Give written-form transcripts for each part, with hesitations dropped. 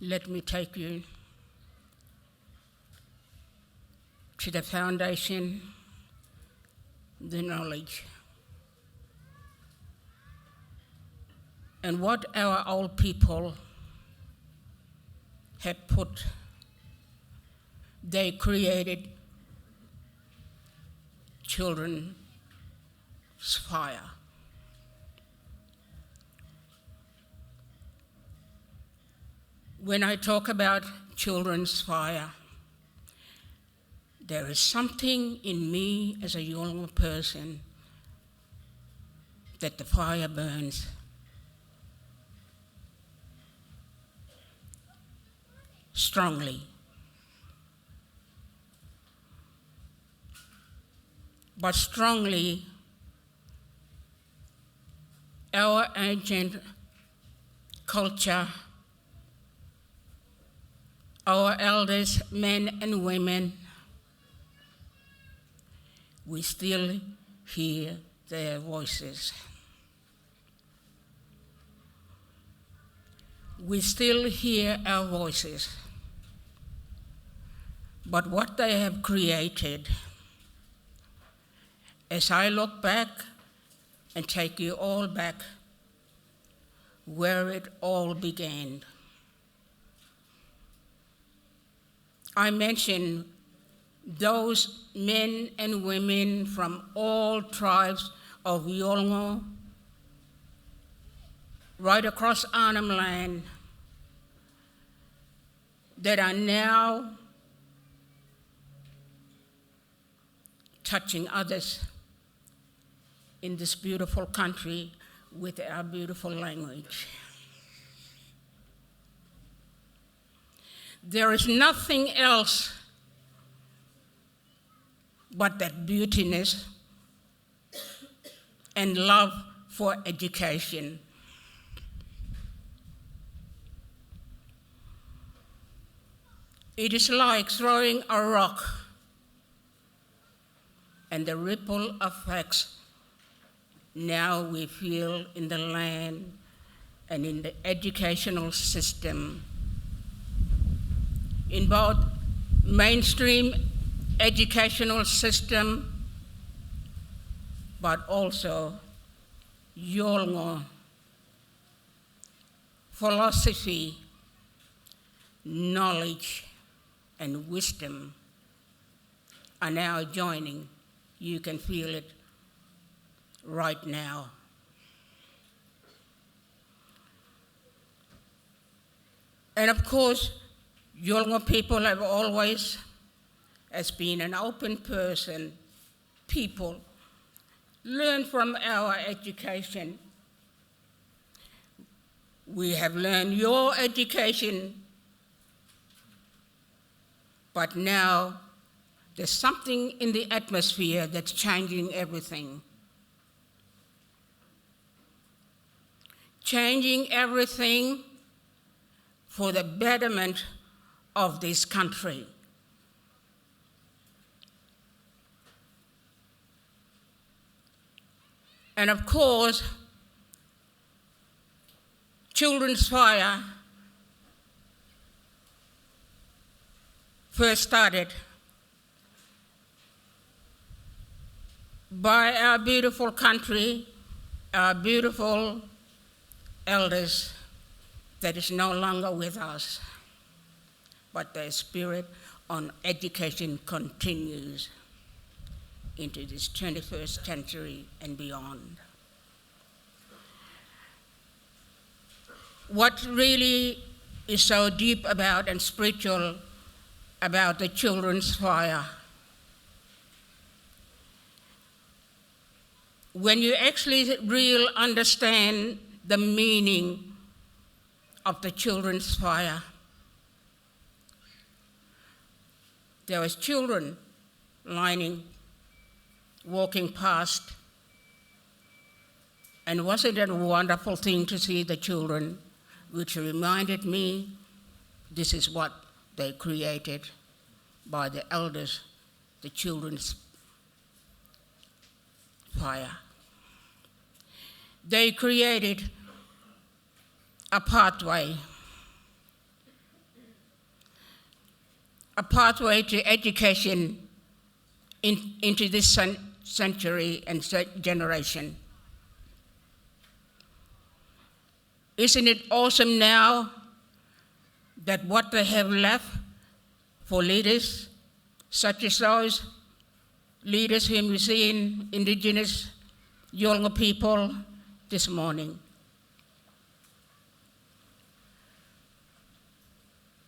let me take you to the foundation, the knowledge. And what our old people had put, they created children's fire. When I talk about children's fire, there is something in me as a young person that the fire burns. Strongly. But strongly, our ancient culture, our elders, men and women, we still hear their voices. We still hear our voices. But what they have created, as I look back and take you all back where it all began, I mention those men and women from all tribes of Yolngu, right across Arnhem land, that are now touching others in this beautiful country with our beautiful language. There is nothing else but that beautiness and love for education. It is like throwing a rock and the ripple effects now we feel in the land and in the educational system, in both mainstream educational system, but also Yolngu philosophy, knowledge, and wisdom are now joining. You can feel it right now. And of course, Yolngu people have always, as being an open people, learn from our education. We have learned your education, but now there's something in the atmosphere that's changing everything. Changing everything for the betterment of this country. And of course, Children's Fire first started by our beautiful country, our beautiful elders that is no longer with us, but their spirit on education continues into this 21st century and beyond. What really is so deep about and spiritual about the Children's Fire, when you actually really understand the meaning of the Children's Fire, there was children walking past, and wasn't it a wonderful thing to see the children, which reminded me this is what they created by the elders, the Children's Fire. They created a pathway a pathway to education into this century and generation. Isn't it awesome now that what they have left for leaders, such as those leaders whom we see in Indigenous Yolngu people this morning?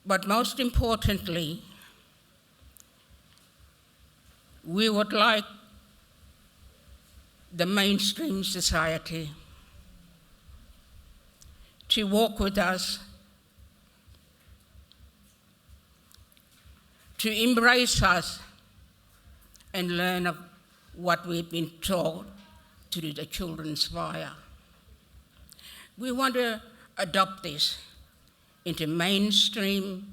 But most importantly, we would like the mainstream society to walk with us, to embrace us and learn of what we've been taught through the Children's Fire. We want to adopt this into mainstream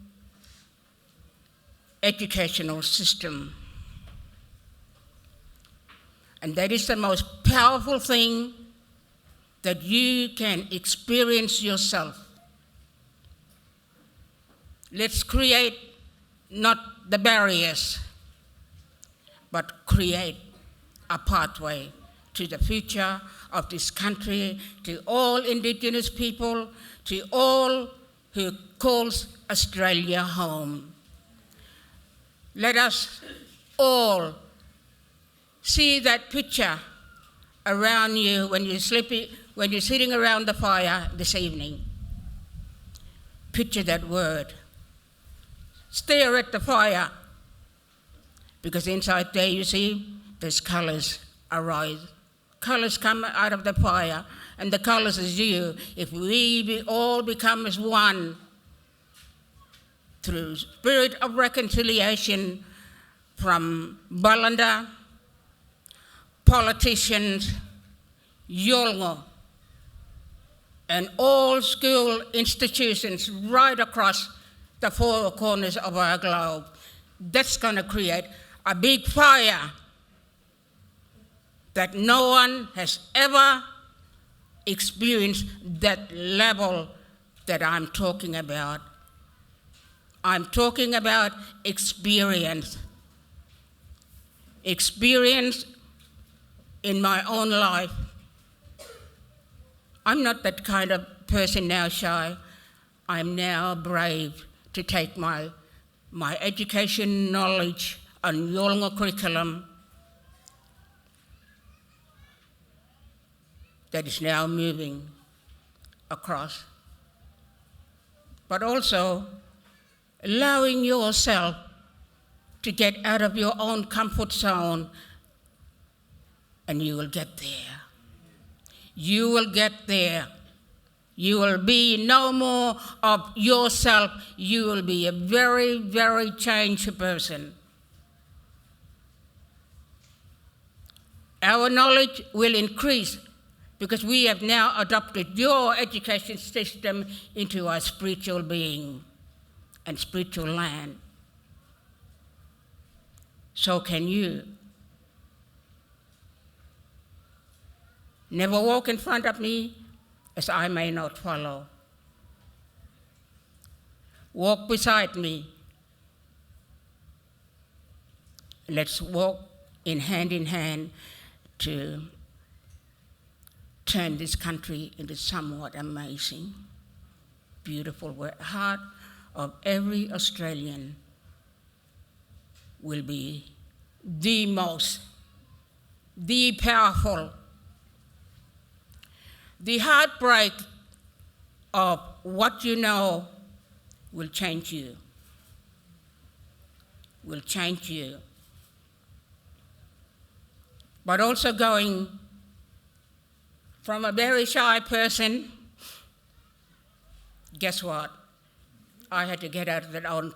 educational system. And that is the most powerful thing that you can experience yourself. Let's create not the barriers, but create a pathway to the future of this country, to all Indigenous people, to all who calls Australia home. Let us all see that picture around you when you're sitting around the fire this evening. Picture that word. Stare at the fire, because inside there you see there's colours arise. Colours come out of the fire, and the colours is you. If we all become as one through spirit of reconciliation from Balanda, politicians, Yolngu, and all school institutions right across the four corners of our globe, that's going to create a big fire that no one has ever experienced that level that I'm talking about. I'm talking about experience. Experience in my own life. I'm not that kind of person now, shy. I'm now brave to take my education knowledge on Yolngu curriculum that is now moving across, but also allowing yourself to get out of your own comfort zone, and you will get there. You will get there. You will be no more of yourself. You will be a very, very changed person. Our knowledge will increase because we have now adopted your education system into our spiritual being and spiritual land. So can you. Never walk in front of me as I may not follow. Walk beside me. Let's walk in hand to turn this country into somewhat amazing, beautiful, where the heart of every Australian will be the most, the powerful. The heartbreak of what you know will change you, will change you. But also going from a very shy person, guess what? I had to get out of that own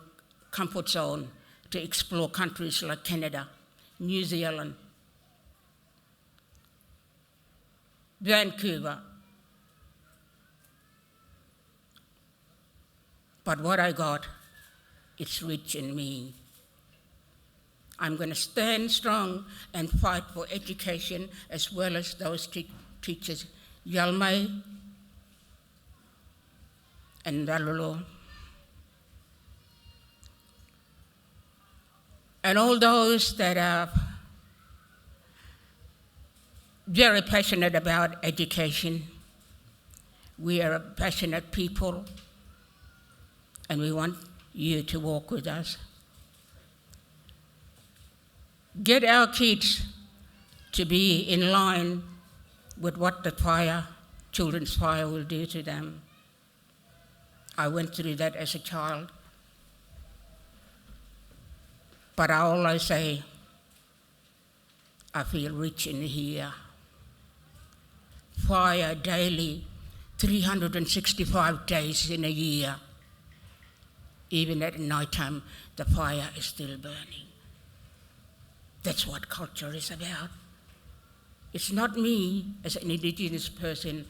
comfort zone to explore countries like Canada, New Zealand, Vancouver. But what I got, it's rich in me. I'm going to stand strong and fight for education as well as those teachers, Yalmay and Dalulu. and all those that are very passionate about education. We are a passionate people, and we want you to walk with us. Get our kids to be in line with what the children's fire will do to them. I went through that as a child. But I always say, I feel rich in here. Fire daily, 365 days in a year. Even at night time, the fire is still burning. That's what culture is about. It's not me as an Indigenous person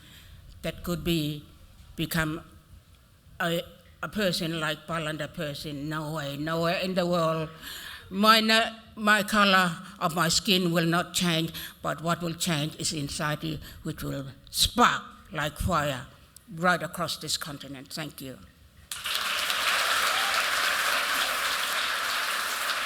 that could become a person like Palanda person. No way, nowhere in the world. My color of my skin will not change, but what will change is inside you, which will spark like fire right across this continent. Thank you.